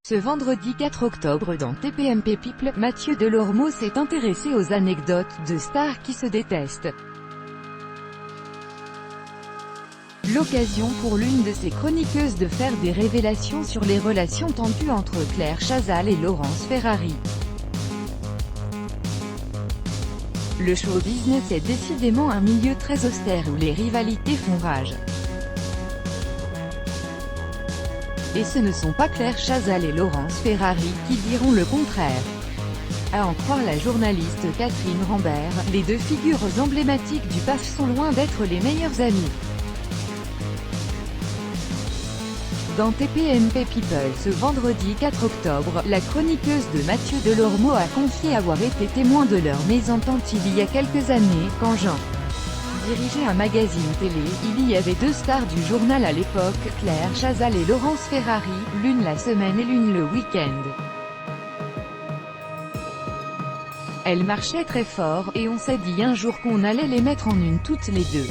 Ce vendredi 4 octobre dans TPMP People, Mathieu Delormeau s'est intéressé aux anecdotes de stars qui se détestent. L'occasion pour l'une de ses chroniqueuses de faire des révélations sur les relations tendues entre Claire Chazal et Laurence Ferrari. Le show business est décidément un milieu très austère où les rivalités font rage. Et ce ne sont pas Claire Chazal et Laurence Ferrari qui diront le contraire. À en croire la journaliste Catherine Rambert, les deux figures emblématiques du PAF sont loin d'être les meilleures amies. Dans TPMP People ce vendredi 4 octobre, la chroniqueuse de Mathieu Delormeau a confié avoir été témoin de leur mésentente il y a quelques années, quand Jean dirigeait un magazine télé. Il y avait deux stars du journal à l'époque, Claire Chazal et Laurence Ferrari, l'une la semaine et l'une le week-end. Elles marchaient très fort, et on s'est dit un jour qu'on allait les mettre en une toutes les deux.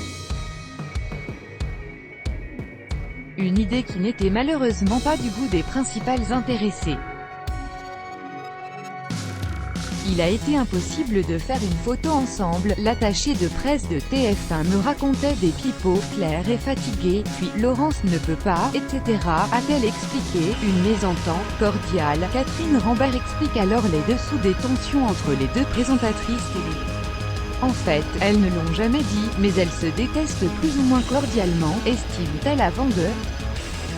Une idée qui n'était malheureusement pas du goût des principales intéressées. Il a été impossible de faire une photo ensemble, l'attachée de presse de TF1 me racontait des pipeaux, Claire est fatiguée, puis Laurence ne peut pas, etc. a-t-elle expliqué, une mésentente cordiale. Catherine Rambert explique alors les dessous des tensions entre les deux présentatrices télé. En fait, elles ne l'ont jamais dit, mais elles se détestent plus ou moins cordialement, estime-t-elle avant de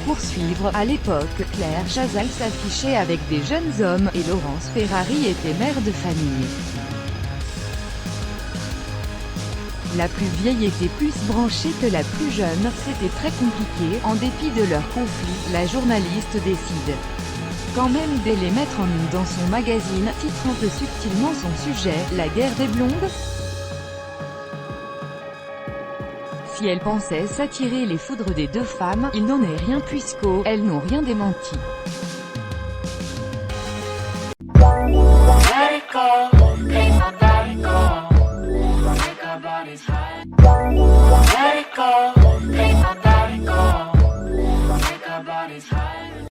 poursuivre. À l'époque, Claire Chazal s'affichait avec des jeunes hommes, et Laurence Ferrari était mère de famille. La plus vieille était plus branchée que la plus jeune, c'était très compliqué, en dépit de leur conflit, la journaliste décide quand même de les mettre en une dans son magazine, titrant peu subtilement son sujet, La guerre des blondes. Si elle pensait s'attirer les foudres des deux femmes, il n'en est rien puisqu'elles n'ont rien démenti.